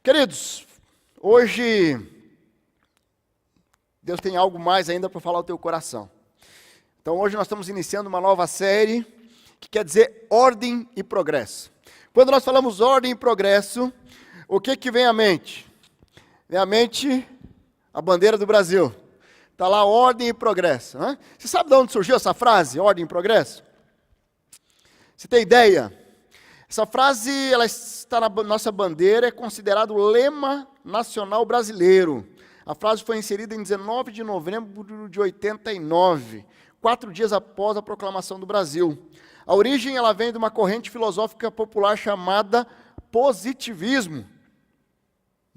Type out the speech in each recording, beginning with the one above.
Queridos, hoje Deus tem algo mais ainda para falar ao teu coração. Então hoje nós estamos iniciando uma nova série que quer dizer ordem e progresso. Quando nós falamos ordem e progresso, o que vem à mente? Vem à mente a bandeira do Brasil. Está lá ordem e progresso. Né? Você sabe de onde surgiu essa frase, ordem e progresso? Você tem ideia? Essa frase, ela está na nossa bandeira, é considerado o lema nacional brasileiro. A frase foi inserida em 19 de novembro de 89, 4 dias após a proclamação do Brasil. A origem, ela vem de uma corrente filosófica popular chamada positivismo.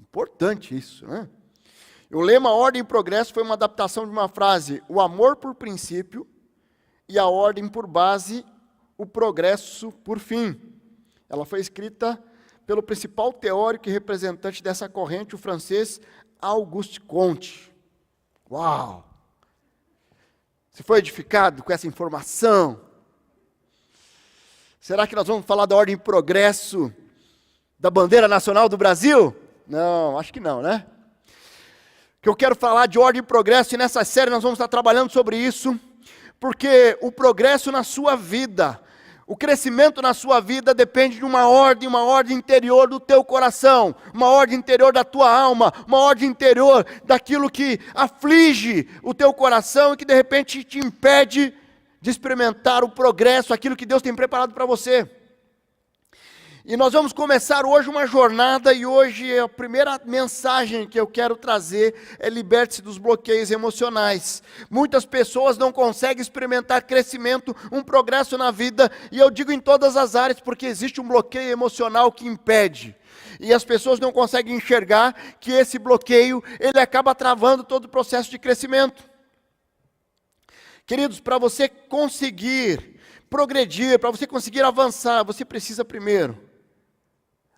Importante isso, né? O lema ordem e progresso foi uma adaptação de uma frase, o amor por princípio e a ordem por base, o progresso por fim. Ela foi escrita pelo principal teórico e representante dessa corrente, o francês Auguste Comte. Uau! Você foi edificado com essa informação? Será que nós vamos falar da ordem e progresso da bandeira nacional do Brasil? Não, acho que não, né? Que eu quero falar de ordem e progresso, e nessa série nós vamos estar trabalhando sobre isso, porque o progresso na sua vida, o crescimento na sua vida depende de uma ordem interior do teu coração, uma ordem interior da tua alma, uma ordem interior daquilo que aflige o teu coração e que de repente te impede de experimentar o progresso, aquilo que Deus tem preparado para você. E nós vamos começar hoje uma jornada, e hoje a primeira mensagem que eu quero trazer é: liberte-se dos bloqueios emocionais. Muitas pessoas não conseguem experimentar crescimento, um progresso na vida, e eu digo em todas as áreas, porque existe um bloqueio emocional que impede. E as pessoas não conseguem enxergar que esse bloqueio, ele acaba travando todo o processo de crescimento. Queridos, para você conseguir progredir, para você conseguir avançar, você precisa primeiro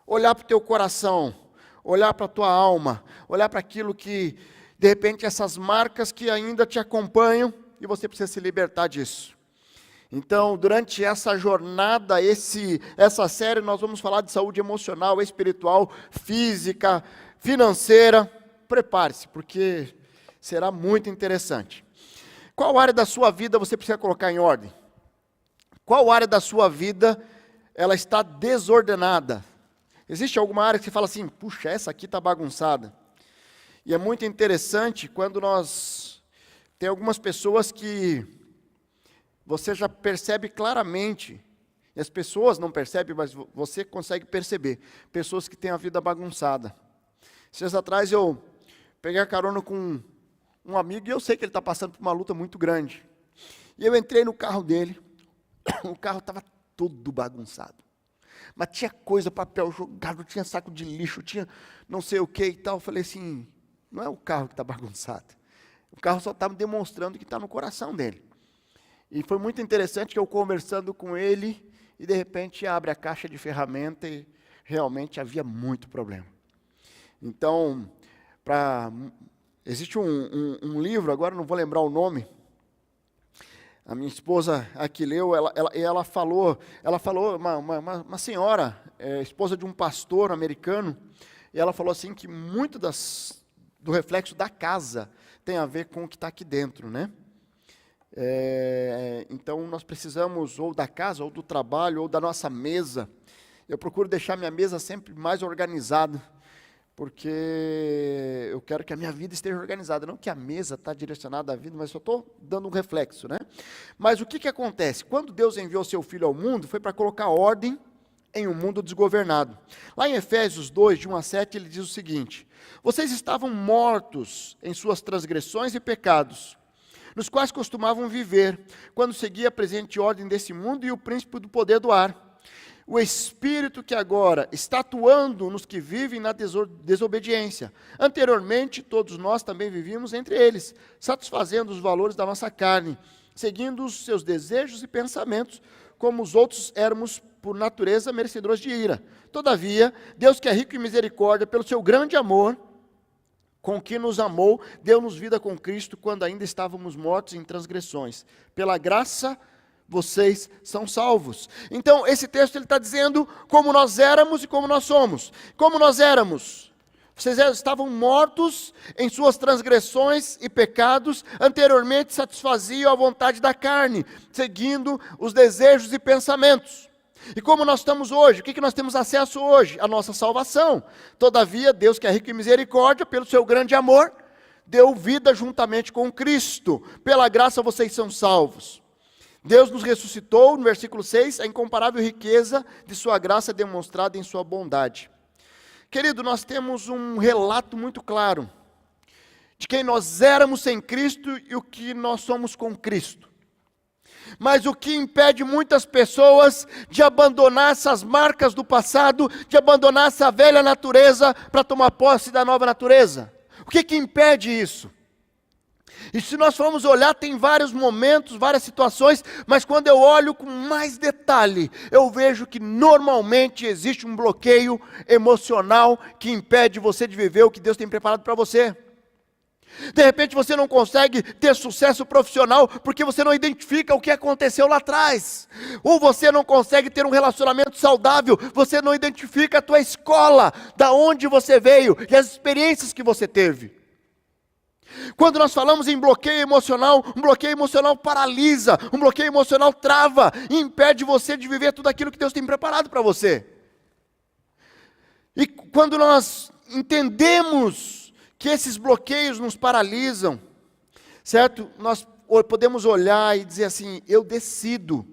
olhar para o teu coração, olhar para a tua alma, olhar para aquilo que, de repente, essas marcas que ainda te acompanham, e você precisa se libertar disso. Então, durante essa jornada, essa série, nós vamos falar de saúde emocional, espiritual, física, financeira. Prepare-se, porque será muito interessante. Qual área da sua vida você precisa colocar em ordem? Qual área da sua vida ela está desordenada? Existe alguma área que você fala assim, puxa, essa aqui está bagunçada? E é muito interessante quando tem algumas pessoas que você já percebe claramente, e as pessoas não percebem, mas você consegue perceber, pessoas que têm a vida bagunçada. Dias atrás eu peguei a carona com um amigo, e eu sei que ele está passando por uma luta muito grande. E eu entrei no carro dele, o carro estava todo bagunçado. Mas tinha coisa, papel jogado, tinha saco de lixo, tinha não sei o que e tal. Eu falei assim, não é o carro que está bagunçado. O carro só está me demonstrando que está no coração dele. E foi muito interessante que eu conversando com ele, e de repente abre a caixa de ferramenta e realmente havia muito problema. Então, existe um livro, agora não vou lembrar o nome, a minha esposa aqui leu, ela falou, uma senhora, esposa de um pastor americano, e ela falou assim que muito do reflexo da casa tem a ver com o que está aqui dentro, né? Então nós precisamos ou da casa, ou do trabalho, ou da nossa mesa. Eu procuro deixar minha mesa sempre mais organizada, porque eu quero que a minha vida esteja organizada, não que a mesa está direcionada à vida, mas só estou dando um reflexo, né? Mas o que acontece? Quando Deus enviou seu Filho ao mundo, foi para colocar ordem em um mundo desgovernado. Lá em Efésios 2, de 1 a 7, ele diz o seguinte: vocês estavam mortos em suas transgressões e pecados, nos quais costumavam viver, quando seguia a presente ordem desse mundo e o príncipe do poder do ar. O Espírito que agora está atuando nos que vivem na desobediência. Anteriormente, todos nós também vivíamos entre eles, satisfazendo os valores da nossa carne, seguindo os seus desejos e pensamentos, como os outros éramos, por natureza, merecedores de ira. Todavia, Deus, que é rico em misericórdia, pelo seu grande amor, com que nos amou, deu-nos vida com Cristo, quando ainda estávamos mortos em transgressões. Pela graça, vocês são salvos. Então, esse texto ele está dizendo como nós éramos e como nós somos. Como nós éramos? Vocês estavam mortos em suas transgressões e pecados, anteriormente satisfaziam a vontade da carne, seguindo os desejos e pensamentos. E como nós estamos hoje? O que nós temos acesso hoje? A nossa salvação. Todavia, Deus, que é rico em misericórdia, pelo seu grande amor, deu vida juntamente com Cristo. Pela graça vocês são salvos. Deus nos ressuscitou, no versículo 6, a incomparável riqueza de sua graça demonstrada em sua bondade. Querido, nós temos um relato muito claro de quem nós éramos sem Cristo e o que nós somos com Cristo. Mas o que impede muitas pessoas de abandonar essas marcas do passado, de abandonar essa velha natureza para tomar posse da nova natureza? O que impede isso? E se nós formos olhar, tem vários momentos, várias situações, mas quando eu olho com mais detalhe, eu vejo que normalmente existe um bloqueio emocional que impede você de viver o que Deus tem preparado para você. De repente você não consegue ter sucesso profissional porque você não identifica o que aconteceu lá atrás. Ou você não consegue ter um relacionamento saudável, você não identifica a tua escola, da onde você veio e as experiências que você teve. Quando nós falamos em bloqueio emocional, um bloqueio emocional paralisa, um bloqueio emocional trava e impede você de viver tudo aquilo que Deus tem preparado para você. E quando nós entendemos que esses bloqueios nos paralisam, certo? Nós podemos olhar e dizer assim, eu decido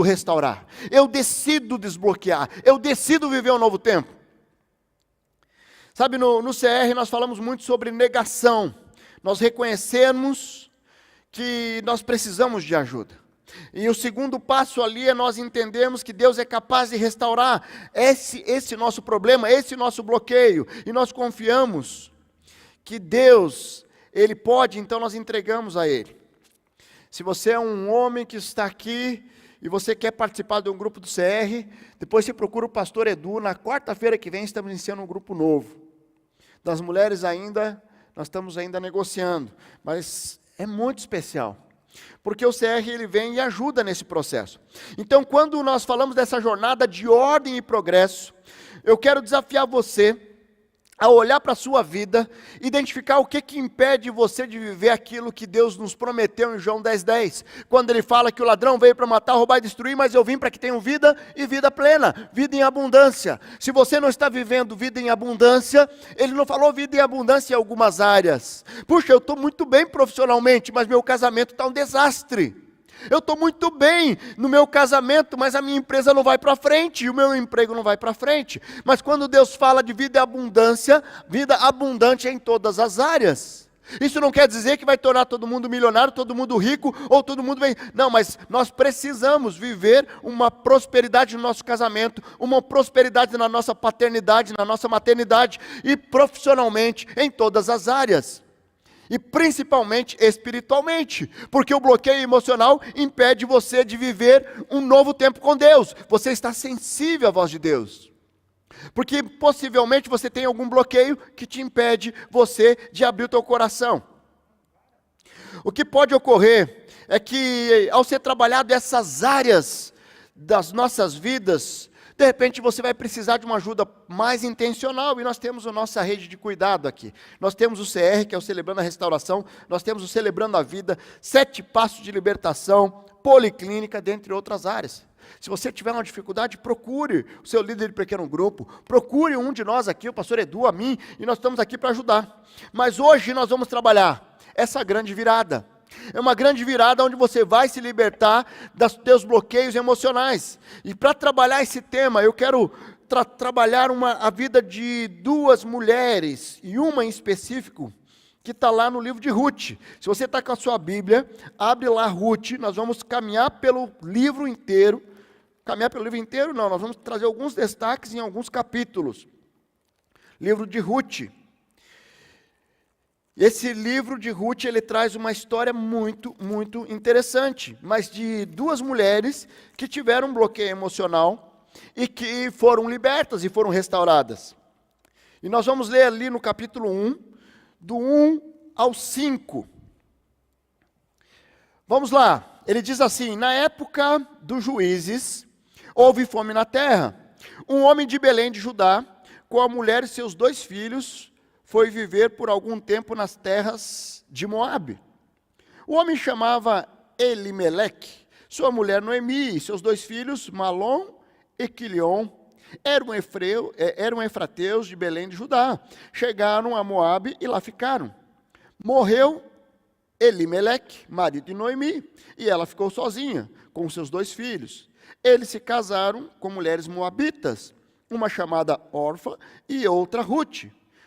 restaurar, eu decido desbloquear, eu decido viver um novo tempo. Sabe, no CR nós falamos muito sobre negação, nós reconhecemos que nós precisamos de ajuda. E o segundo passo ali é nós entendermos que Deus é capaz de restaurar esse nosso problema, esse nosso bloqueio. E nós confiamos que Deus, Ele pode, então nós entregamos a Ele. Se você é um homem que está aqui e você quer participar de um grupo do CR, depois você procura o pastor Edu. Na quarta-feira que vem estamos iniciando um grupo novo. Das mulheres ainda, nós estamos ainda negociando, mas é muito especial. Porque o CR ele vem e ajuda nesse processo. Então, quando nós falamos dessa jornada de ordem e progresso, eu quero desafiar você a olhar para a sua vida, identificar o que impede você de viver aquilo que Deus nos prometeu em João 10:10, quando Ele fala que o ladrão veio para matar, roubar e destruir, mas eu vim para que tenham vida e vida plena, vida em abundância. Se você não está vivendo vida em abundância, Ele não falou vida em abundância em algumas áreas. Puxa, eu estou muito bem profissionalmente, mas meu casamento está um desastre. Eu estou muito bem no meu casamento, mas a minha empresa não vai para frente, e o meu emprego não vai para frente. Mas quando Deus fala de vida e abundância, vida abundante é em todas as áreas. Isso não quer dizer que vai tornar todo mundo milionário, todo mundo rico, ou todo mundo bem. Não, mas nós precisamos viver uma prosperidade no nosso casamento, uma prosperidade na nossa paternidade, na nossa maternidade, e profissionalmente em todas as áreas. E principalmente espiritualmente, porque o bloqueio emocional impede você de viver um novo tempo com Deus. Você está sensível à voz de Deus. Porque possivelmente você tem algum bloqueio que te impede você de abrir o teu coração. O que pode ocorrer é que ao ser trabalhado essas áreas das nossas vidas, de repente você vai precisar de uma ajuda mais intencional, e nós temos a nossa rede de cuidado aqui. Nós temos o CR, que é o Celebrando a Restauração, nós temos o Celebrando a Vida, 7 Passos de Libertação, Policlínica, dentre outras áreas. Se você tiver uma dificuldade, procure o seu líder de pequeno grupo, procure um de nós aqui, o pastor Edu, a mim, e nós estamos aqui para ajudar. Mas hoje nós vamos trabalhar essa grande virada. É uma grande virada onde você vai se libertar dos teus bloqueios emocionais. E para trabalhar esse tema, eu quero trabalhar a vida de 2 mulheres, e uma em específico, que está lá no livro de Ruth. Se você está com a sua Bíblia, abre lá Ruth, nós vamos caminhar pelo livro inteiro. Caminhar pelo livro inteiro não, nós vamos trazer alguns destaques em alguns capítulos. Livro de Ruth. Esse livro de Ruth, ele traz uma história muito, muito interessante, mas de 2 mulheres que tiveram um bloqueio emocional e que foram libertas e foram restauradas. E nós vamos ler ali no capítulo 1, do 1 ao 5. Vamos lá, ele diz assim: na época dos juízes, houve fome na terra. Um homem de Belém de Judá, com a mulher e seus 2 filhos, foi viver por algum tempo nas terras de Moabe. O homem chamava Elimeleque, sua mulher Noemi e seus 2 filhos, Malom e Quilion, eram efrateus de Belém de Judá. Chegaram a Moabe e lá ficaram. Morreu Elimeleque, marido de Noemi, e ela ficou sozinha com seus 2 filhos. Eles se casaram com mulheres moabitas, uma chamada Orfa e outra Ruth.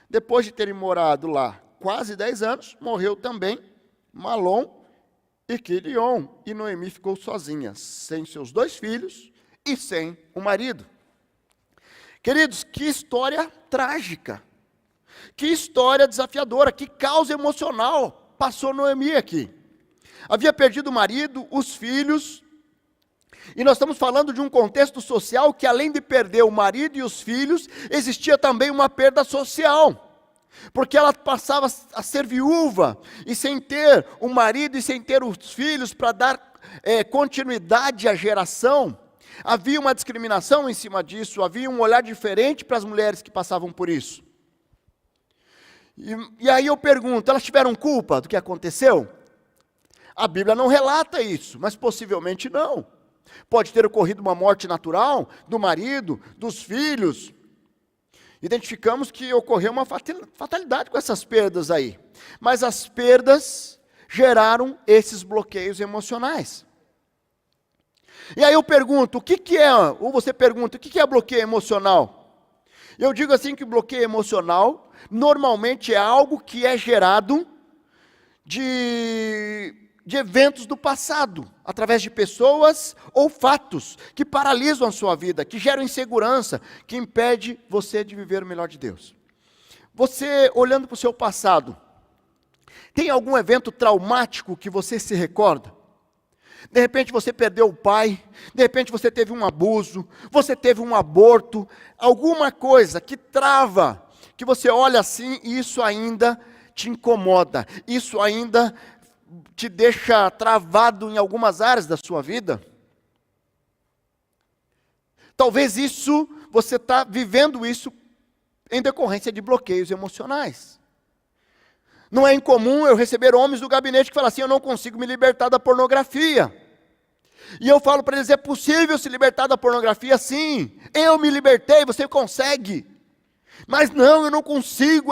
Depois de terem morado lá quase 10 anos, morreu também Malom e Quilion, e Noemi ficou sozinha, sem seus 2 filhos e sem o marido. Queridos, que história trágica, que história desafiadora, que caos emocional passou Noemi aqui. Havia perdido o marido, os filhos, e nós estamos falando de um contexto social que, além de perder o marido e os filhos, existia também uma perda social, porque ela passava a ser viúva, e sem ter o marido e sem ter os filhos para dar continuidade à geração, havia uma discriminação em cima disso, havia um olhar diferente para as mulheres que passavam por isso. E aí eu pergunto, elas tiveram culpa do que aconteceu? A Bíblia não relata isso, mas possivelmente não. Pode ter ocorrido uma morte natural do marido, dos filhos. Identificamos que ocorreu uma fatalidade com essas perdas aí. Mas as perdas geraram esses bloqueios emocionais. E aí eu pergunto, o que é, ou você pergunta, o que é bloqueio emocional? Eu digo assim que o bloqueio emocional normalmente é algo que é gerado de eventos do passado, através de pessoas ou fatos que paralisam a sua vida, que geram insegurança, que impede você de viver o melhor de Deus. Você, olhando para o seu passado, tem algum evento traumático que você se recorda? De repente você perdeu o pai, de repente você teve um abuso, você teve um aborto, alguma coisa que trava, que você olha assim e isso ainda te incomoda, isso ainda te deixa travado em algumas áreas da sua vida. Talvez isso, você está vivendo isso em decorrência de bloqueios emocionais. Não é incomum eu receber homens do gabinete que falam assim, eu não consigo me libertar da pornografia. E eu falo para eles, é possível se libertar da pornografia? Sim, eu me libertei, você consegue. Mas não, eu não consigo.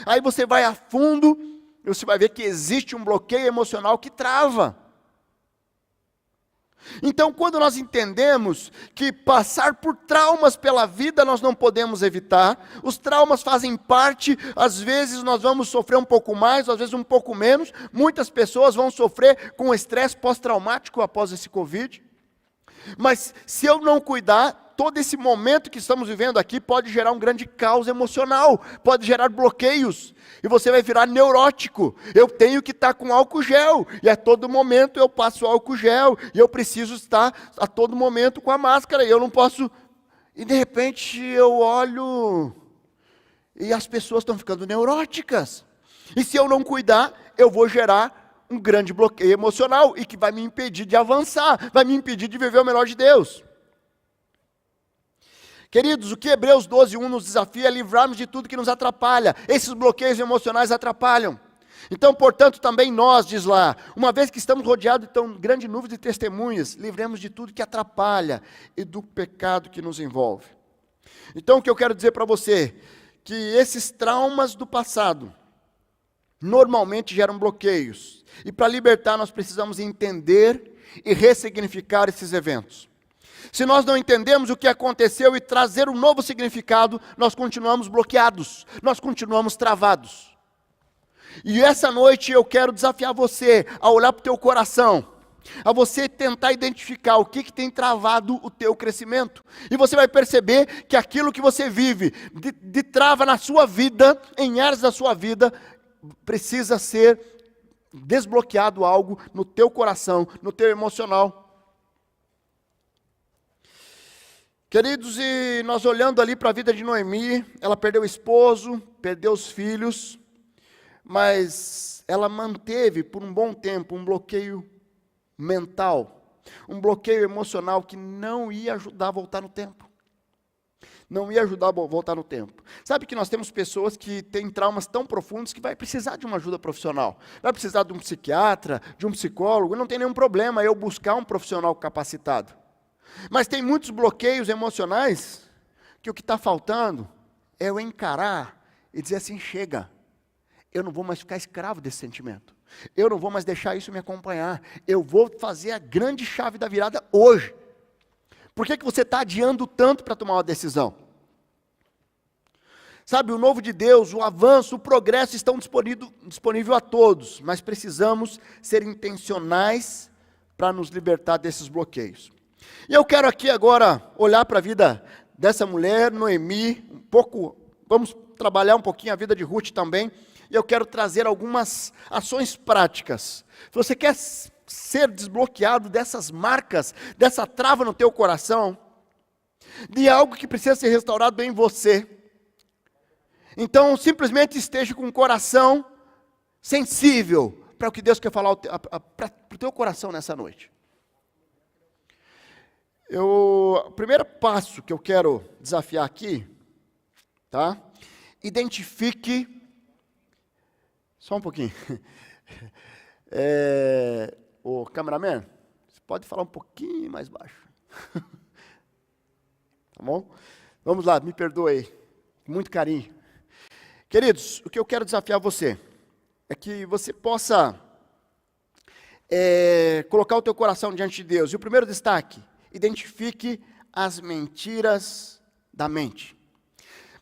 Aí você vai a fundo, e você vai ver que existe um bloqueio emocional que trava. Então, quando nós entendemos que passar por traumas pela vida nós não podemos evitar, os traumas fazem parte, às vezes nós vamos sofrer um pouco mais, às vezes um pouco menos, muitas pessoas vão sofrer com estresse pós-traumático após esse Covid, mas se eu não cuidar, todo esse momento que estamos vivendo aqui pode gerar um grande caos emocional, pode gerar bloqueios, e você vai virar neurótico. Eu tenho que estar com álcool gel, e a todo momento eu passo álcool gel, e eu preciso estar a todo momento com a máscara, e eu não posso... E de repente eu olho, e as pessoas estão ficando neuróticas. E se eu não cuidar, eu vou gerar um grande bloqueio emocional, e que vai me impedir de avançar, vai me impedir de viver o melhor de Deus. Queridos, o que Hebreus 12:1 nos desafia é livrarmos de tudo que nos atrapalha. Esses bloqueios emocionais atrapalham. Então, portanto, também nós, diz lá, uma vez que estamos rodeados de tão grande nuvem de testemunhas, livremos de tudo que atrapalha e do pecado que nos envolve. Então, o que eu quero dizer para você, que esses traumas do passado normalmente geram bloqueios. E para libertar, nós precisamos entender e ressignificar esses eventos. Se nós não entendemos o que aconteceu e trazer um novo significado, nós continuamos bloqueados, nós continuamos travados. E essa noite eu quero desafiar você a olhar para o teu coração, a você tentar identificar o que tem travado o teu crescimento. E você vai perceber que aquilo que você vive de trava na sua vida, em áreas da sua vida, precisa ser desbloqueado algo no teu coração, no teu emocional. Queridos, e nós olhando ali para a vida de Noemi, ela perdeu o esposo, perdeu os filhos, mas ela manteve por um bom tempo um bloqueio mental, um bloqueio emocional que não ia ajudar a voltar no tempo. Não ia ajudar a voltar no tempo. Sabe que nós temos pessoas que têm traumas tão profundos que vai precisar de uma ajuda profissional. Vai precisar de um psiquiatra, de um psicólogo, não tem nenhum problema eu buscar um profissional capacitado. Mas tem muitos bloqueios emocionais que o que está faltando é eu encarar e dizer assim, chega, eu não vou mais ficar escravo desse sentimento. Eu não vou mais deixar isso me acompanhar. Eu vou fazer a grande chave da virada hoje. Por que você está adiando tanto para tomar uma decisão? Sabe, o novo de Deus, o avanço, o progresso estão disponível a todos, mas precisamos ser intencionais para nos libertar desses bloqueios. E eu quero aqui agora olhar para a vida dessa mulher, Noemi, vamos trabalhar um pouquinho a vida de Ruth também, e eu quero trazer algumas ações práticas. Se você quer ser desbloqueado dessas marcas, dessa trava no teu coração, de algo que precisa ser restaurado em você. Então, simplesmente esteja com o coração sensível para o que Deus quer falar para o teu coração nessa noite. O primeiro passo que eu quero desafiar aqui, tá? Identifique, só um pouquinho, o cameraman, você pode falar um pouquinho mais baixo. Tá bom? Vamos lá, me perdoe aí. Com muito carinho. Queridos, o que eu quero desafiar você é que você possa colocar o teu coração diante de Deus. E o primeiro destaque, identifique as mentiras da mente.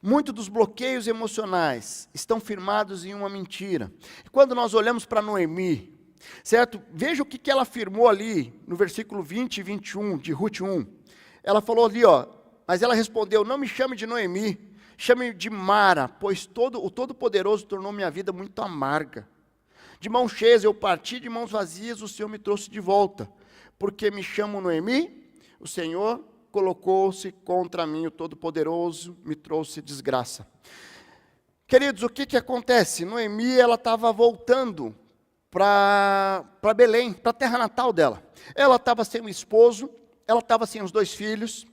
Muitos dos bloqueios emocionais estão firmados em uma mentira. E quando nós olhamos para Noemi, certo? Veja o que ela afirmou ali no versículo 20 e 21 de Ruth 1. Ela falou ali, mas ela respondeu, não me chame de Noemi, chame de Mara, pois o Todo-Poderoso tornou minha vida muito amarga. De mãos cheias eu parti, de mãos vazias o Senhor me trouxe de volta. Porque me chamo Noemi, o Senhor colocou-se contra mim, o Todo-Poderoso me trouxe desgraça. Queridos, o que acontece? Noemi, ela estava voltando para Belém, para a terra natal dela. Ela estava sem o esposo, ela estava sem os 2 filhos,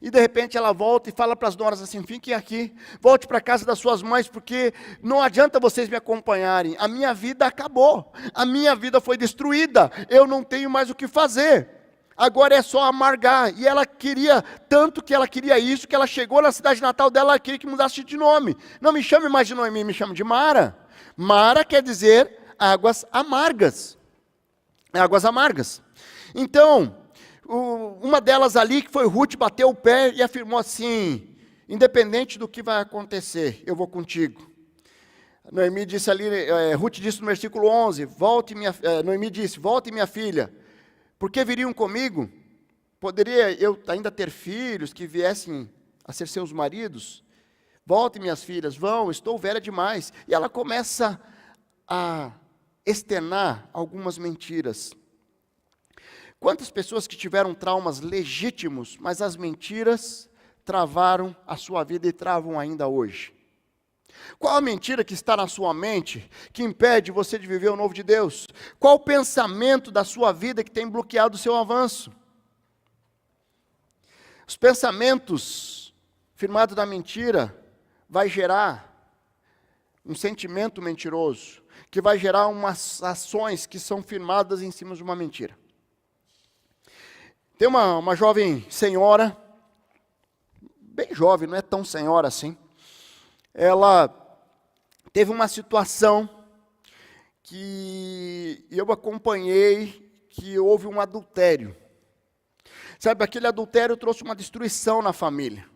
e de repente ela volta e fala para as noras assim, fiquem aqui, volte para a casa das suas mães, porque não adianta vocês me acompanharem, a minha vida acabou, a minha vida foi destruída, eu não tenho mais o que fazer, agora é só amargar. E ela queria, tanto que ela queria isso, que ela chegou na cidade natal dela, ela queria que mudasse de nome. Não me chame mais de Noemi, me chame de Mara. Mara quer dizer águas amargas. Águas amargas. Então, uma delas ali, que foi Ruth, bateu o pé e afirmou assim, independente do que vai acontecer, eu vou contigo. Noemi disse ali, Ruth disse no versículo 11, Noemi disse, volte minha filha, porque viriam comigo? Poderia eu ainda ter filhos que viessem a ser seus maridos? Volte minhas filhas, vão, estou velha demais. E ela começa a externar algumas mentiras. Quantas pessoas que tiveram traumas legítimos, mas as mentiras travaram a sua vida e travam ainda hoje? Qual a mentira que está na sua mente, que impede você de viver o novo de Deus? Qual o pensamento da sua vida que tem bloqueado o seu avanço? Os pensamentos firmados na mentira vai gerar um sentimento mentiroso, que vai gerar umas ações que são firmadas em cima de uma mentira. Tem uma jovem senhora, bem jovem, não é tão senhora assim, ela teve uma situação que eu acompanhei, que houve um adultério. Sabe, aquele adultério trouxe uma destruição na família.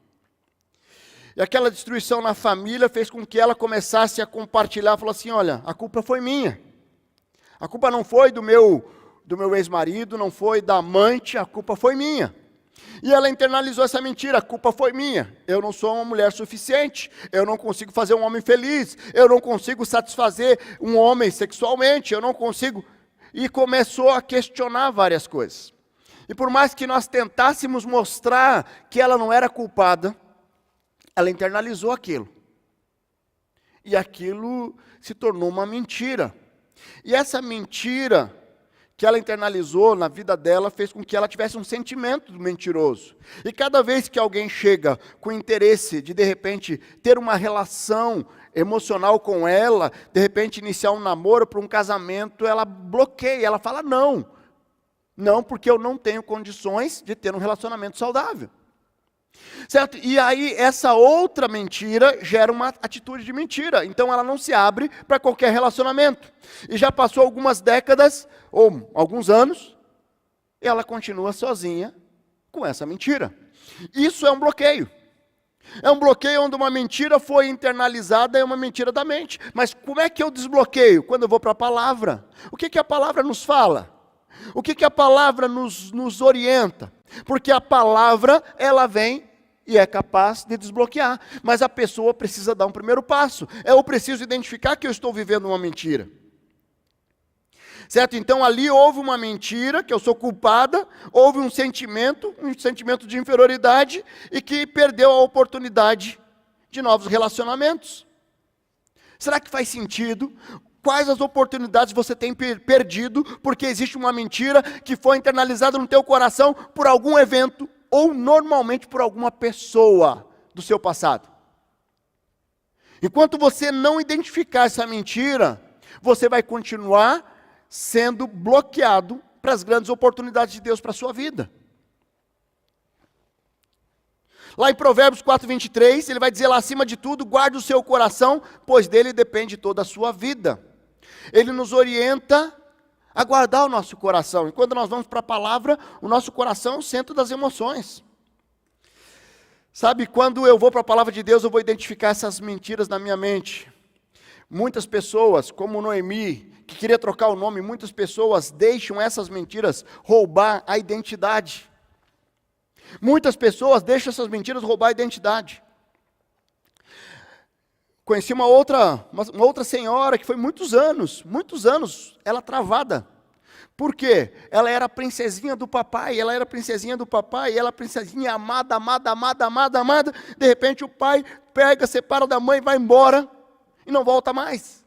E aquela destruição na família fez com que ela começasse a compartilhar, falou assim, olha, a culpa foi minha. A culpa não foi do meu ex-marido, não foi da amante, a culpa foi minha. E ela internalizou essa mentira, a culpa foi minha. Eu não sou uma mulher suficiente, eu não consigo fazer um homem feliz, eu não consigo satisfazer um homem sexualmente, eu não consigo... E começou a questionar várias coisas. E por mais que nós tentássemos mostrar que ela não era culpada, ela internalizou aquilo. E aquilo se tornou uma mentira. E essa mentira que ela internalizou na vida dela fez com que ela tivesse um sentimento do mentiroso. E cada vez que alguém chega com interesse de repente, ter uma relação emocional com ela, de repente iniciar um namoro para um casamento, ela bloqueia, ela fala não. Não, porque eu não tenho condições de ter um relacionamento saudável. Certo? E aí essa outra mentira gera uma atitude de mentira. Então ela não se abre para qualquer relacionamento. E já passou algumas décadas, ou alguns anos, e ela continua sozinha com essa mentira. Isso é um bloqueio. É um bloqueio onde uma mentira foi internalizada, é uma mentira da mente. Mas como é que eu desbloqueio? Quando eu vou para a palavra. O que a palavra nos fala? O que a palavra nos orienta? Porque a palavra, ela vem e é capaz de desbloquear. Mas a pessoa precisa dar um primeiro passo. Eu preciso identificar que eu estou vivendo uma mentira. Certo? Então ali houve uma mentira, que eu sou culpada, houve um sentimento de inferioridade e que perdeu a oportunidade de novos relacionamentos. Será que faz sentido? Quais as oportunidades você tem perdido porque existe uma mentira que foi internalizada no teu coração por algum evento ou normalmente por alguma pessoa do seu passado? Enquanto você não identificar essa mentira, você vai continuar sendo bloqueado para as grandes oportunidades de Deus para a sua vida. Lá em Provérbios 4:23, ele vai dizer lá, acima de tudo, guarde o seu coração, pois dele depende toda a sua vida. Ele nos orienta a guardar o nosso coração. E quando nós vamos para a palavra, o nosso coração é o centro das emoções. Sabe, quando eu vou para a palavra de Deus, eu vou identificar essas mentiras na minha mente. Muitas pessoas, como Noemi, que queria trocar o nome, muitas pessoas deixam essas mentiras roubar a identidade. Muitas pessoas deixam essas mentiras roubar a identidade. Conheci uma outra senhora que foi muitos anos, ela travada. Por quê? Ela era a princesinha do papai, ela era a princesinha amada, de repente o pai pega, separa da mãe, vai embora e não volta mais.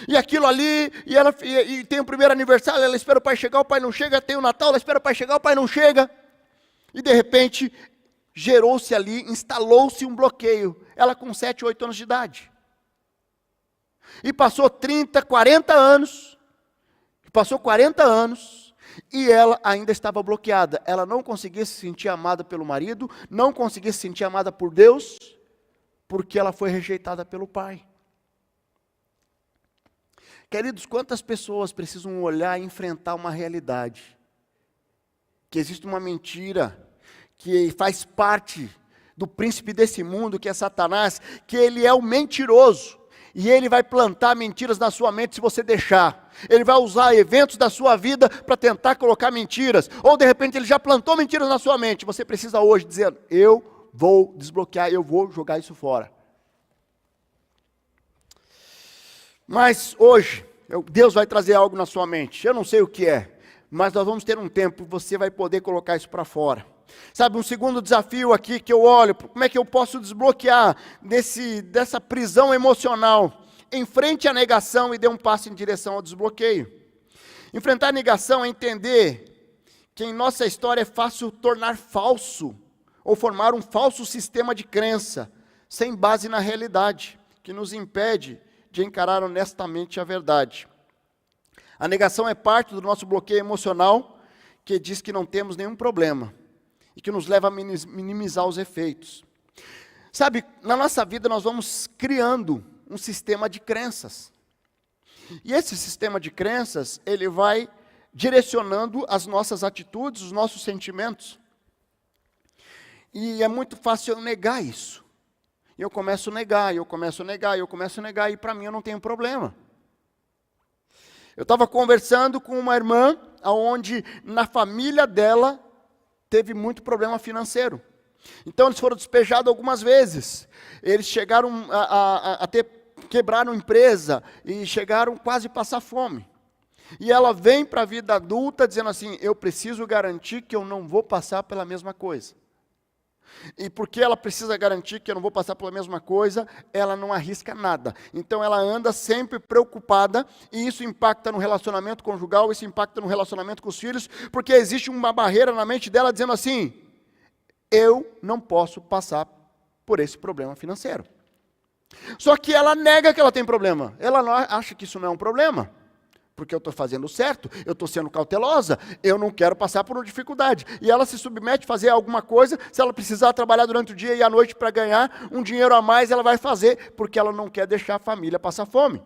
E aquilo ali, e tem o primeiro aniversário, ela espera o pai chegar, o pai não chega, tem o Natal, ela espera o pai chegar, o pai não chega. E de repente, gerou-se ali, instalou-se um bloqueio. Ela com 7, 8 anos de idade. E passou 30, 40 anos. E ela ainda estava bloqueada. Ela não conseguia se sentir amada pelo marido, não conseguia se sentir amada por Deus, porque ela foi rejeitada pelo pai. Queridos, quantas pessoas precisam olhar e enfrentar uma realidade? Que existe uma mentira que faz parte do príncipe desse mundo, que é Satanás, que ele é o mentiroso, e ele vai plantar mentiras na sua mente se você deixar. Ele vai usar eventos da sua vida para tentar colocar mentiras, ou de repente ele já plantou mentiras na sua mente, você precisa hoje dizer, eu vou desbloquear, eu vou jogar isso fora. Mas hoje, Deus vai trazer algo na sua mente, eu não sei o que é, mas nós vamos ter um tempo, você vai poder colocar isso para fora. Sabe, um segundo desafio aqui que eu olho, como é que eu posso desbloquear dessa prisão emocional? Enfrente a negação e dê um passo em direção ao desbloqueio. Enfrentar a negação é entender que em nossa história é fácil tornar falso, ou formar um falso sistema de crença, sem base na realidade, que nos impede de encarar honestamente a verdade. A negação é parte do nosso bloqueio emocional, que diz que não temos nenhum problema, e que nos leva a minimizar os efeitos. Sabe, na nossa vida nós vamos criando um sistema de crenças. E esse sistema de crenças, ele vai direcionando as nossas atitudes, os nossos sentimentos. E é muito fácil eu negar isso. Eu começo a negar, e para mim eu não tenho problema. Eu estava conversando com uma irmã, onde na família dela teve muito problema financeiro. Então eles foram despejados algumas vezes. Eles chegaram quebraram empresa e chegaram quase a passar fome. E ela vem para a vida adulta dizendo assim, eu preciso garantir que eu não vou passar pela mesma coisa. E porque ela precisa garantir que eu não vou passar pela mesma coisa, ela não arrisca nada. Então ela anda sempre preocupada, e isso impacta no relacionamento conjugal, isso impacta no relacionamento com os filhos, porque existe uma barreira na mente dela dizendo assim: eu não posso passar por esse problema financeiro. Só que ela nega que ela tem problema. Ela não acha que isso não é um problema. Porque eu estou fazendo certo, eu estou sendo cautelosa, eu não quero passar por uma dificuldade. E ela se submete a fazer alguma coisa, se ela precisar trabalhar durante o dia e a noite para ganhar um dinheiro a mais, ela vai fazer, porque ela não quer deixar a família passar fome.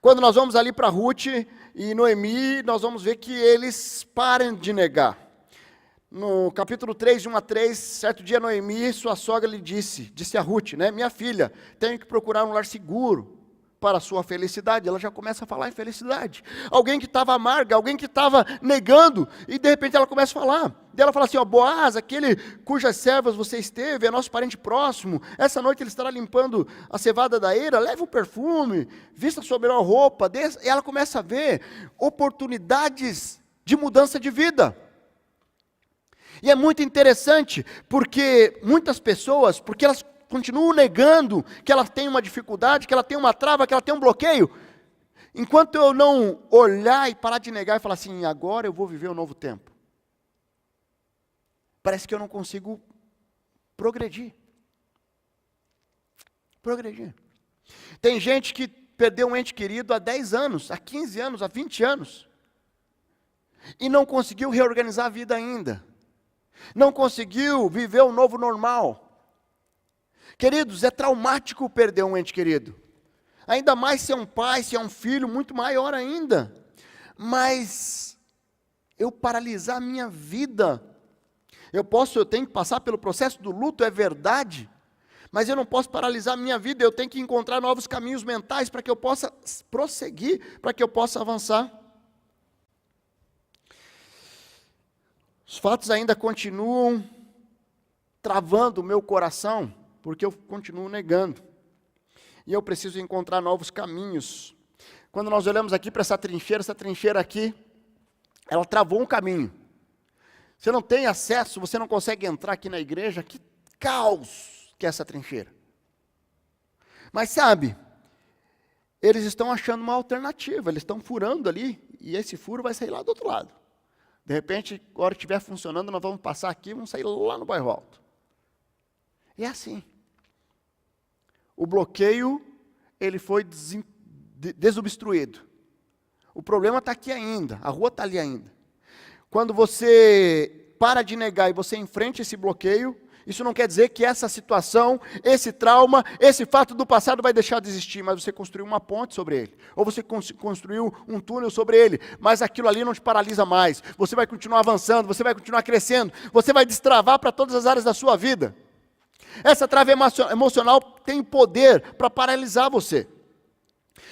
Quando nós vamos ali para Ruth e Noemi, nós vamos ver que eles param de negar. No capítulo 3, de 1 a 3, certo dia Noemi, sua sogra lhe disse a Ruth, né, minha filha, tenho que procurar um lar seguro para a sua felicidade. Ela já começa a falar em felicidade. Alguém que estava amarga, alguém que estava negando, e de repente ela começa a falar. E ela fala assim, ó, Boaz, aquele cujas servas você esteve, é nosso parente próximo, essa noite ele estará limpando a cevada da eira, leve o perfume, vista sua melhor roupa, e ela começa a ver oportunidades de mudança de vida. E é muito interessante, porque muitas pessoas, porque elas continuam negando que ela tem uma dificuldade, que ela tem uma trava, que ela tem um bloqueio. Enquanto eu não olhar e parar de negar e falar assim, agora eu vou viver um novo tempo. Parece que eu não consigo progredir. Tem gente que perdeu um ente querido há 10 anos, há 15 anos, há 20 anos. E não conseguiu reorganizar a vida ainda. Não conseguiu viver um novo normal. Queridos, é traumático perder um ente querido. Ainda mais se é um pai, se é um filho, muito maior ainda. Mas eu paralisar a minha vida. Eu tenho que passar pelo processo do luto, é verdade. Mas eu não posso paralisar a minha vida, eu tenho que encontrar novos caminhos mentais para que eu possa prosseguir, para que eu possa avançar. Os fatos ainda continuam travando o meu coração, porque eu continuo negando. E eu preciso encontrar novos caminhos. Quando nós olhamos aqui para essa trincheira aqui, ela travou um caminho. Você não tem acesso, você não consegue entrar aqui na igreja, que caos que é essa trincheira. Mas sabe, eles estão achando uma alternativa, eles estão furando ali, e esse furo vai sair lá do outro lado. De repente, a hora que estiver funcionando, nós vamos passar aqui e vamos sair lá no bairro alto. E é assim. O bloqueio, ele foi desobstruído. O problema está aqui ainda, a rua está ali ainda. Quando você para de negar e você enfrenta esse bloqueio, isso não quer dizer que essa situação, esse trauma, esse fato do passado vai deixar de existir, mas você construiu uma ponte sobre ele, ou você construiu um túnel sobre ele, mas aquilo ali não te paralisa mais, você vai continuar avançando, você vai continuar crescendo, você vai destravar para todas as áreas da sua vida. Essa trava emocional tem poder para paralisar você.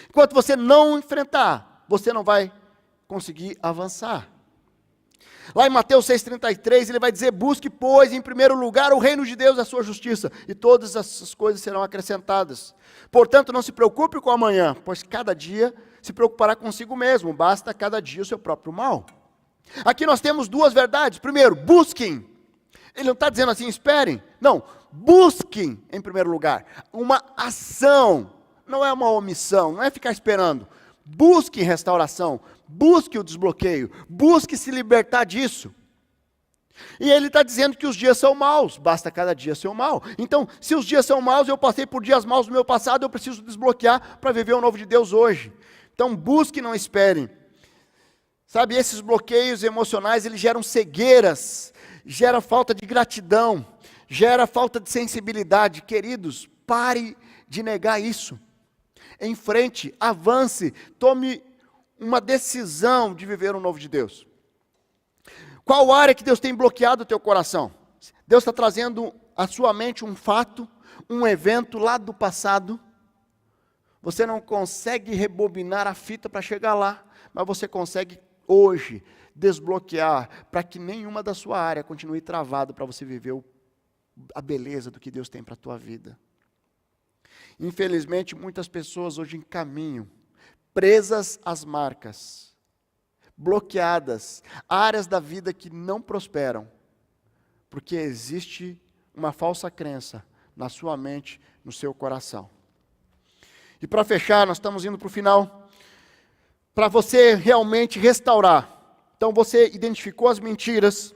Enquanto você não enfrentar, você não vai conseguir avançar. Lá em Mateus 6,33, ele vai dizer, busque, pois, em primeiro lugar o reino de Deus e a sua justiça, e todas essas coisas serão acrescentadas. Portanto, não se preocupe com o amanhã, pois cada dia se preocupará consigo mesmo, basta cada dia o seu próprio mal. Aqui nós temos duas verdades. Primeiro, busquem. Ele não está dizendo assim, esperem. Não, busquem em primeiro lugar. Uma ação, não é uma omissão, não é ficar esperando. Busque restauração, busque o desbloqueio, busque se libertar disso. E ele está dizendo que os dias são maus, basta cada dia ser mal. Então, se os dias são maus, eu passei por dias maus no meu passado, eu preciso desbloquear para viver o novo de Deus hoje. Então, busque e não espere. Sabe, esses bloqueios emocionais, eles geram cegueiras, gera falta de gratidão, gera falta de sensibilidade. Queridos, pare de negar isso. Enfrente, avance, tome uma decisão de viver o novo de Deus. Qual área que Deus tem bloqueado o teu coração? Deus está trazendo à sua mente um fato, um evento lá do passado. Você não consegue rebobinar a fita para chegar lá, mas você consegue hoje desbloquear para que nenhuma da sua área continue travado para você viver a beleza do que Deus tem para a tua vida. Infelizmente, muitas pessoas hoje caminham presas às marcas, bloqueadas, áreas da vida que não prosperam, Porque existe uma falsa crença na sua mente, no seu coração. E para fechar, nós estamos indo para o final. Para você realmente restaurar. Então você identificou as mentiras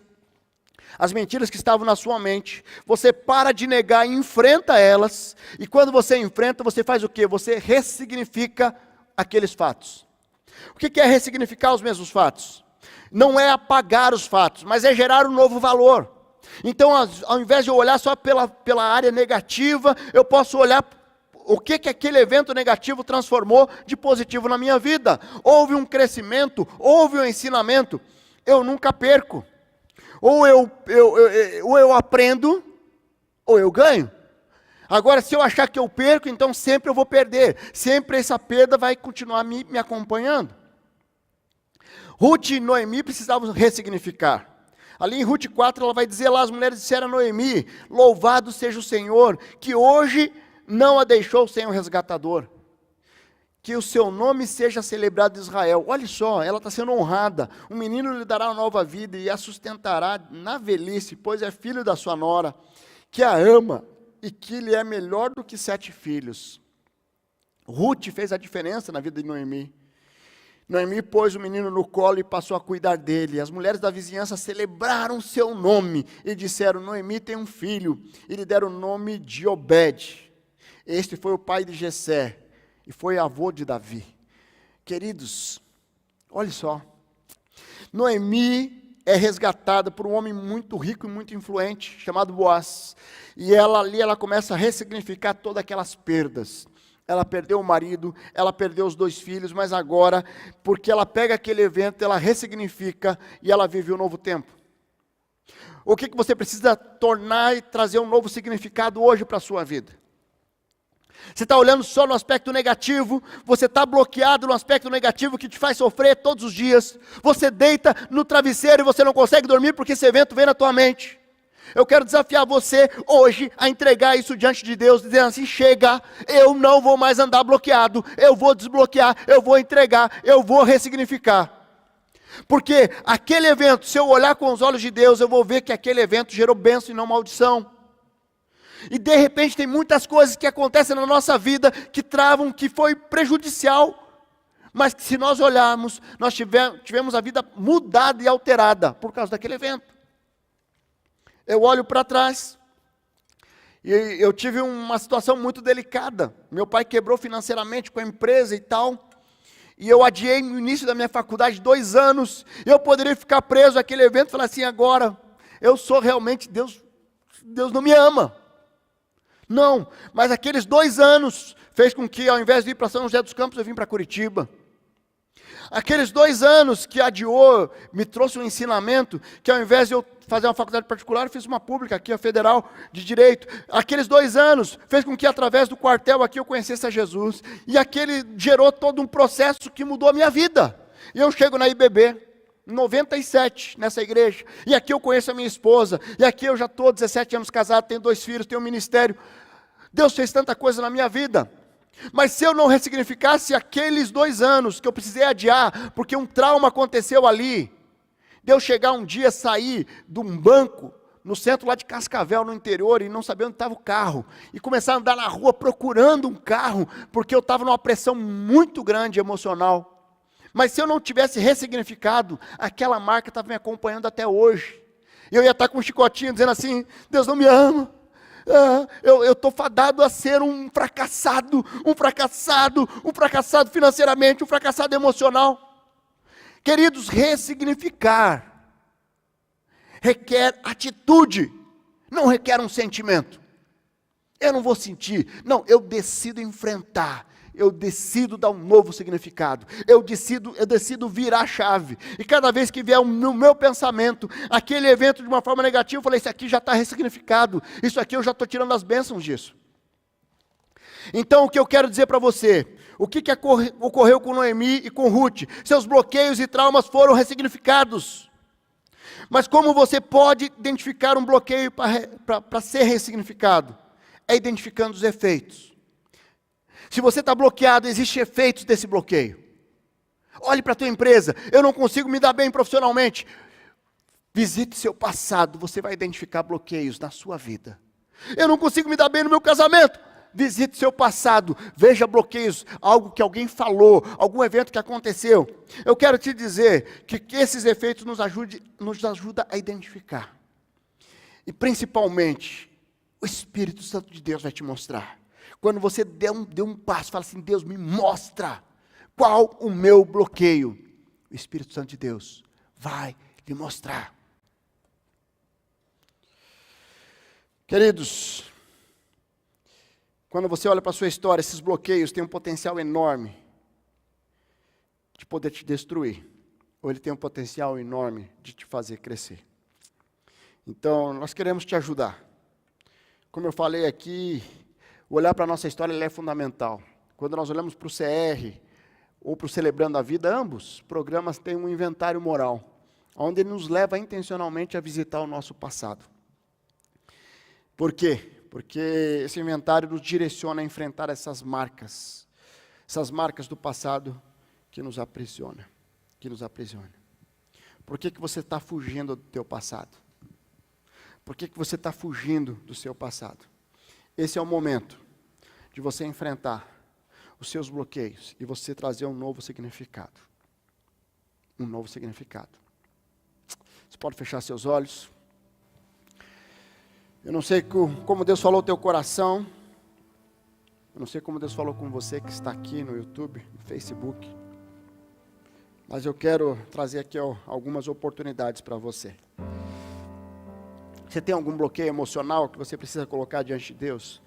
que estavam na sua mente. Você para de negar e enfrenta elas. E quando você enfrenta, você faz o quê? Você ressignifica aqueles fatos. O que é ressignificar os mesmos fatos? Não é apagar os fatos, mas é gerar um novo valor. Então, ao invés de eu olhar só pela área negativa, eu posso olhar o que aquele evento negativo transformou de positivo na minha vida. Houve um crescimento, houve um ensinamento. Eu nunca perco. Ou eu aprendo, ou eu ganho. Agora, se eu achar que eu perco, então sempre eu vou perder. Sempre essa perda vai continuar me acompanhando. Ruth e Noemi precisavam ressignificar. Ali em Ruth 4, ela vai dizer lá, as mulheres disseram a Noemi, louvado seja o Senhor, que hoje não a deixou sem o resgatador. Que o seu nome seja celebrado em Israel. Olha só, ela está sendo honrada. Um menino lhe dará uma nova vida e a sustentará na velhice, pois é filho da sua nora, que a ama e que lhe é melhor do que 7 filhos. Ruth fez a diferença na vida de Noemi. Noemi pôs o menino no colo e passou a cuidar dele. As mulheres da vizinhança celebraram seu nome e disseram, Noemi tem um filho. E lhe deram o nome de Obed. Este foi o pai de Jessé e foi avô de Davi. Queridos, olha só. Noemi é resgatada por um homem muito rico e muito influente, chamado Boaz. E ela começa a ressignificar todas aquelas perdas. Ela perdeu o marido, ela perdeu os 2 filhos, mas agora, porque ela pega aquele evento, ela ressignifica e ela vive um novo tempo. O que você precisa tornar e trazer um novo significado hoje para a sua vida? Você está olhando só no aspecto negativo, você está bloqueado no aspecto negativo que te faz sofrer todos os dias. Você deita no travesseiro e você não consegue dormir porque esse evento vem na tua mente. Eu quero desafiar você hoje a entregar isso diante de Deus, dizendo assim, chega, eu não vou mais andar bloqueado, eu vou desbloquear, eu vou entregar, eu vou ressignificar. Porque aquele evento, se eu olhar com os olhos de Deus, eu vou ver que aquele evento gerou bênção e não maldição. E de repente tem muitas coisas que acontecem na nossa vida, que travam, que foi prejudicial, mas que se nós olharmos, nós tivemos a vida mudada e alterada por causa daquele evento. Eu olho para trás, e eu tive uma situação muito delicada. Meu pai quebrou financeiramente com a empresa e tal, e eu adiei no início da minha faculdade 2 anos, eu poderia ficar preso àquele evento e falar assim, agora, eu sou realmente, Deus não me ama. Não, mas aqueles 2 anos fez com que ao invés de ir para São José dos Campos, eu vim para Curitiba. Aqueles 2 anos que adiou, me trouxe um ensinamento, que ao invés de eu fazer uma faculdade particular, eu fiz uma pública aqui, a Federal de Direito. Aqueles 2 anos fez com que através do quartel aqui eu conhecesse a Jesus. E aquele gerou todo um processo que mudou a minha vida. E eu chego na IBB, em 97, nessa igreja. E aqui eu conheço a minha esposa. E aqui eu já estou 17 anos casado, tenho 2 filhos, tenho um ministério. Deus fez tanta coisa na minha vida. Mas se eu não ressignificasse aqueles 2 anos que eu precisei adiar, porque um trauma aconteceu ali, de eu chegar um dia, sair de um banco, no centro lá de Cascavel, no interior, e não saber onde estava o carro, e começar a andar na rua procurando um carro, porque eu estava numa pressão muito grande emocional. Mas se eu não tivesse ressignificado, aquela marca estava me acompanhando até hoje. Eu ia estar com um chicotinho dizendo assim, Deus não me ama. Eu estou fadado a ser um fracassado financeiramente, um fracassado emocional. Queridos, ressignificar requer atitude, não requer um sentimento. Eu não vou sentir, não, eu decido enfrentar, eu decido dar um novo significado, eu decido virar a chave, e cada vez que vier no meu pensamento, aquele evento de uma forma negativa, eu falei, isso aqui já está ressignificado, isso aqui eu já estou tirando as bênçãos disso. Então o que eu quero dizer para você, o que ocorreu com Noemi e com Ruth? Seus bloqueios e traumas foram ressignificados, mas como você pode identificar um bloqueio para ser ressignificado? É identificando os efeitos. Se você está bloqueado, existem efeitos desse bloqueio. Olhe para a tua empresa, eu não consigo me dar bem profissionalmente. Visite seu passado, você vai identificar bloqueios na sua vida. Eu não consigo me dar bem no meu casamento. Visite seu passado, veja bloqueios, algo que alguém falou, algum evento que aconteceu. Eu quero te dizer que esses efeitos nos ajuda a identificar. E principalmente, o Espírito Santo de Deus vai te mostrar. Quando você der um passo, fala assim: Deus, me mostra qual o meu bloqueio. O Espírito Santo de Deus vai lhe mostrar. Queridos, quando você olha para a sua história, esses bloqueios têm um potencial enorme de poder te destruir, ou ele tem um potencial enorme de te fazer crescer. Então, nós queremos te ajudar. Como eu falei aqui, olhar para a nossa história é fundamental. Quando nós olhamos para o CR, ou para o Celebrando a Vida, ambos programas têm um inventário moral, onde ele nos leva intencionalmente a visitar o nosso passado. Por quê? Porque esse inventário nos direciona a enfrentar essas marcas do passado que nos aprisionam. Por que você está fugindo do teu passado? Por que você está fugindo do seu passado? Esse é o momento de você enfrentar os seus bloqueios e você trazer um novo significado. Um novo significado. Você pode fechar seus olhos. Eu não sei como Deus falou ao teu coração. Eu não sei como Deus falou com você que está aqui no YouTube, no Facebook. Mas eu quero trazer aqui algumas oportunidades para você. Você tem algum bloqueio emocional que você precisa colocar diante de Deus?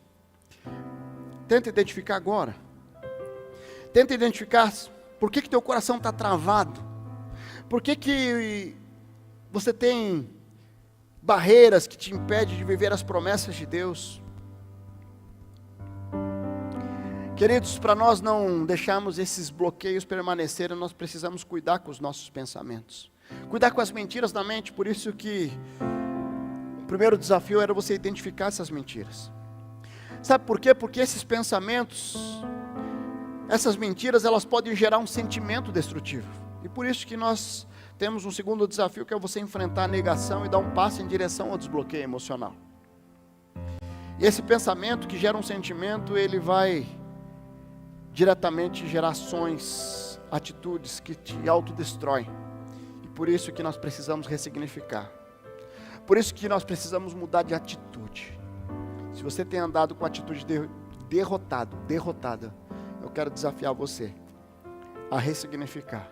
Tenta identificar agora. Tenta identificar por que teu coração está travado. Por que você tem barreiras que te impedem de viver as promessas de Deus. Queridos, para nós não deixarmos esses bloqueios permanecerem, nós precisamos cuidar com os nossos pensamentos. Cuidar com as mentiras da mente, por isso que o primeiro desafio era você identificar essas mentiras. Sabe por quê? Porque esses pensamentos, essas mentiras, elas podem gerar um sentimento destrutivo. E por isso que nós temos um segundo desafio, que é você enfrentar a negação e dar um passo em direção ao desbloqueio emocional. E esse pensamento que gera um sentimento, ele vai diretamente gerar ações, atitudes que te autodestroem. E por isso que nós precisamos ressignificar. Por isso que nós precisamos mudar de atitude. Se você tem andado com atitude derrotada, eu quero desafiar você a ressignificar.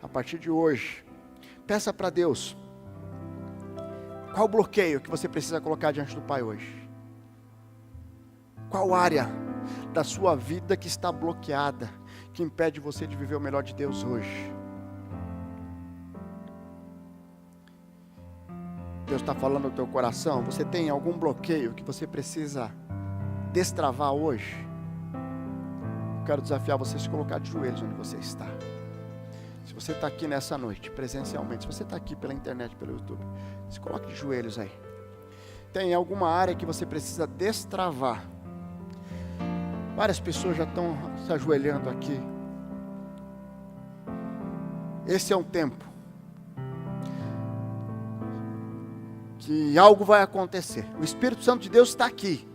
A partir de hoje, peça para Deus, qual o bloqueio que você precisa colocar diante do Pai hoje? Qual área da sua vida que está bloqueada, que impede você de viver o melhor de Deus hoje? Deus está falando no teu coração, você tem algum bloqueio que você precisa destravar hoje? Eu quero desafiar você a se colocar de joelhos onde você está. Se você está aqui nessa noite, presencialmente, se você está aqui pela internet, pelo YouTube, se coloque de joelhos aí. Tem alguma área que você precisa destravar? Várias pessoas já estão se ajoelhando aqui. Esse é um tempo que algo vai acontecer. O Espírito Santo de Deus está aqui.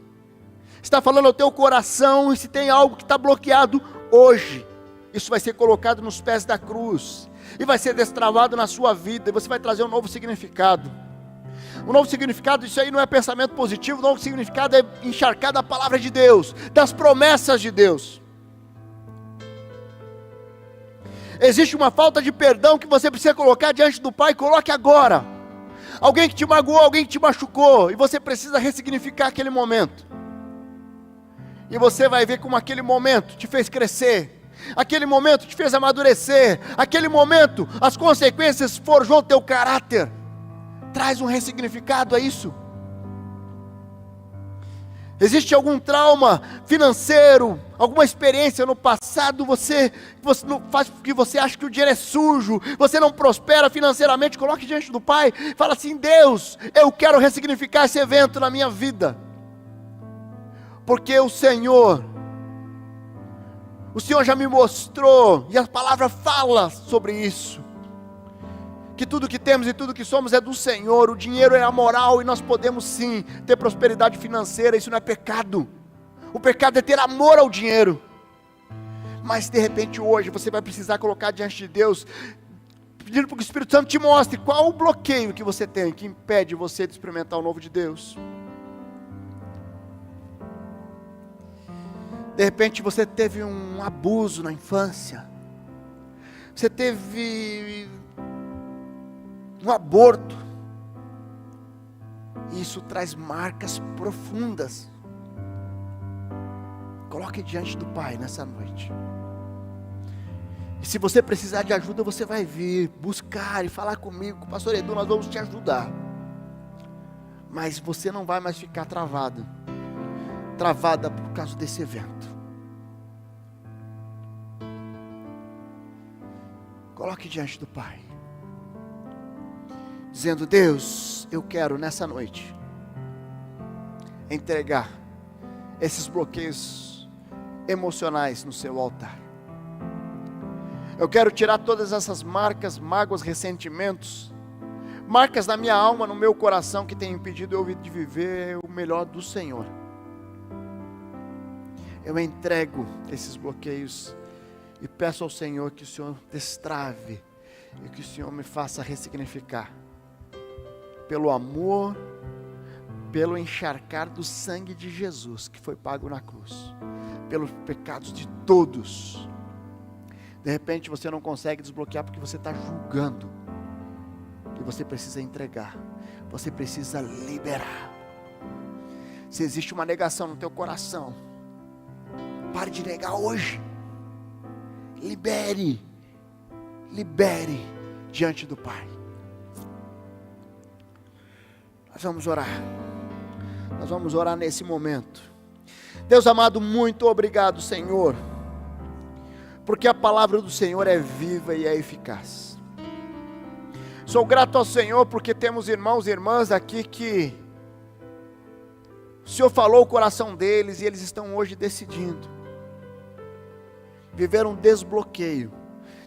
Está falando ao teu coração, e se tem algo que está bloqueado hoje, isso vai ser colocado nos pés da cruz, e vai ser destravado na sua vida, e você vai trazer um novo significado. Um novo significado, isso aí não é pensamento positivo, o novo significado é encharcar da palavra de Deus, das promessas de Deus. Existe uma falta de perdão que você precisa colocar diante do Pai, coloque agora. Alguém que te magoou, alguém que te machucou, e você precisa ressignificar aquele momento. E você vai ver como aquele momento te fez crescer, aquele momento te fez amadurecer, aquele momento, as consequências forjou o teu caráter. Traz um ressignificado a isso. Existe algum trauma financeiro, alguma experiência no passado, você não faz porque você acha que o dinheiro é sujo, você não prospera financeiramente, coloque diante do Pai, fala assim: Deus, eu quero ressignificar esse evento na minha vida, porque o Senhor já me mostrou, e a palavra fala sobre isso. que tudo que temos e tudo que somos é do Senhor, o dinheiro é amoral e nós podemos sim ter prosperidade financeira, isso não é pecado. O pecado é ter amor ao dinheiro. Mas de repente hoje você vai precisar colocar diante de Deus, pedindo para que o Espírito Santo te mostre qual o bloqueio que você tem, que impede você de experimentar o novo de Deus. De repente você teve um abuso na infância, você teve um aborto, e isso traz marcas profundas. Coloque diante do Pai nessa noite. E se você precisar de ajuda, você vai vir buscar e falar comigo, pastor Edu, nós vamos te ajudar. Mas você não vai mais ficar travada por causa desse evento. Coloque diante do Pai, dizendo: Deus, eu quero nessa noite entregar esses bloqueios emocionais no seu altar. Eu quero tirar todas essas marcas, mágoas, ressentimentos, marcas na minha alma, no meu coração, que tem impedido eu de viver o melhor do Senhor. Eu entrego esses bloqueios e peço ao Senhor que o Senhor destrave e que o Senhor me faça ressignificar, pelo amor, pelo encharcar do sangue de Jesus que foi pago na cruz, pelos pecados de todos. De repente você não consegue desbloquear porque você está julgando, e você precisa entregar, você precisa liberar. Se existe uma negação no teu coração, pare de negar hoje. Libere diante do Pai. Nós vamos orar nesse momento. Deus amado, muito obrigado, Senhor, porque a palavra do Senhor é viva e é eficaz. Sou grato ao Senhor porque temos irmãos e irmãs aqui que o Senhor falou o coração deles e eles estão hoje decidindo viver um desbloqueio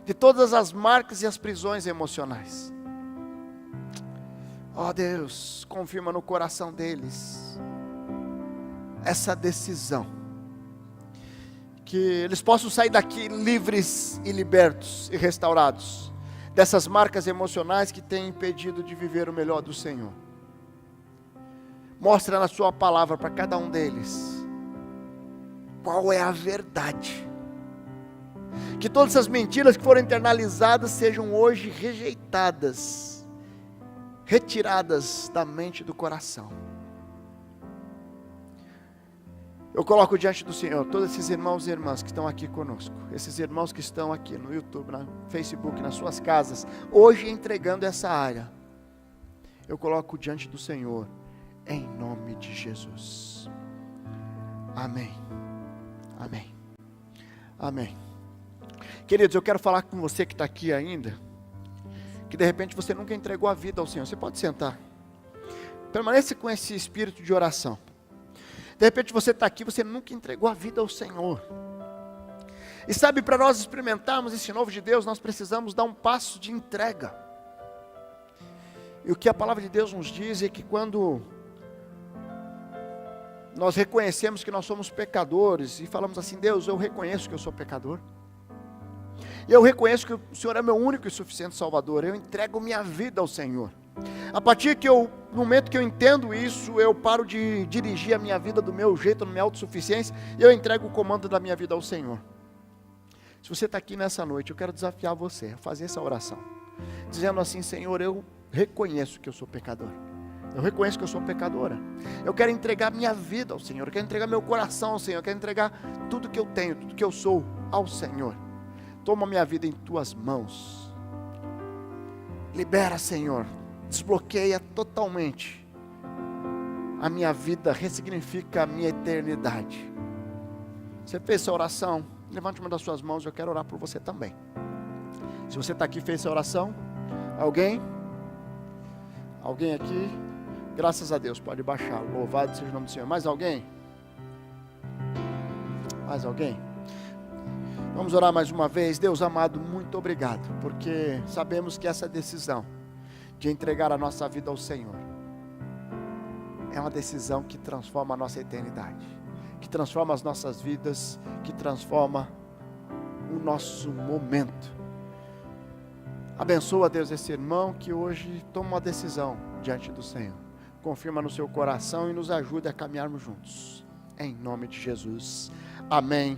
de todas as marcas e as prisões emocionais. Ó Deus, confirma no coração deles essa decisão, que eles possam sair daqui livres e libertos e restaurados dessas marcas emocionais que têm impedido de viver o melhor do Senhor. Mostra na sua palavra para cada um deles qual é a verdade, que todas essas mentiras que foram internalizadas sejam hoje rejeitadas, retiradas da mente e do coração. Eu coloco diante do Senhor todos esses irmãos e irmãs que estão aqui conosco, esses irmãos que estão aqui no YouTube, no Facebook, nas suas casas, hoje entregando essa área. Eu coloco diante do Senhor, em nome de Jesus. Amém. Amém. Amém. Queridos, eu quero falar com você que está aqui ainda, que de repente você nunca entregou a vida ao Senhor. Você pode sentar. Permaneça com esse espírito de oração. De repente você está aqui, você nunca entregou a vida ao Senhor. E sabe, para nós experimentarmos esse novo de Deus, nós precisamos dar um passo de entrega. E o que a palavra de Deus nos diz é que quando nós reconhecemos que nós somos pecadores, e falamos assim: Deus, eu reconheço que eu sou pecador, e eu reconheço que o Senhor é meu único e suficiente Salvador, eu entrego minha vida ao Senhor. A partir no momento que eu entendo isso, eu paro de dirigir a minha vida do meu jeito, na minha autossuficiência, e eu entrego o comando da minha vida ao Senhor. Se você está aqui nessa noite, eu quero desafiar você a fazer essa oração, dizendo assim: Senhor, eu reconheço que eu sou pecador, eu reconheço que eu sou pecadora, eu quero entregar minha vida ao Senhor, eu quero entregar meu coração ao Senhor, eu quero entregar tudo que eu tenho, tudo que eu sou ao Senhor. Toma minha vida em tuas mãos, libera, Senhor, desbloqueia totalmente a minha vida, ressignifica a minha eternidade. Você fez essa oração? Levante uma das suas mãos, eu quero orar por você também. Se você está aqui e fez essa oração, alguém aqui? Graças a Deus, pode baixar, louvado seja o nome do Senhor. Mais alguém? Mais alguém? Vamos orar mais uma vez. Deus amado, muito obrigado, porque sabemos que essa decisão de entregar a nossa vida ao Senhor é uma decisão que transforma a nossa eternidade, que transforma as nossas vidas, que transforma o nosso momento. Abençoa, Deus, esse irmão que hoje toma uma decisão diante do Senhor. Confirma no seu coração e nos ajude a caminharmos juntos. Em nome de Jesus. Amém.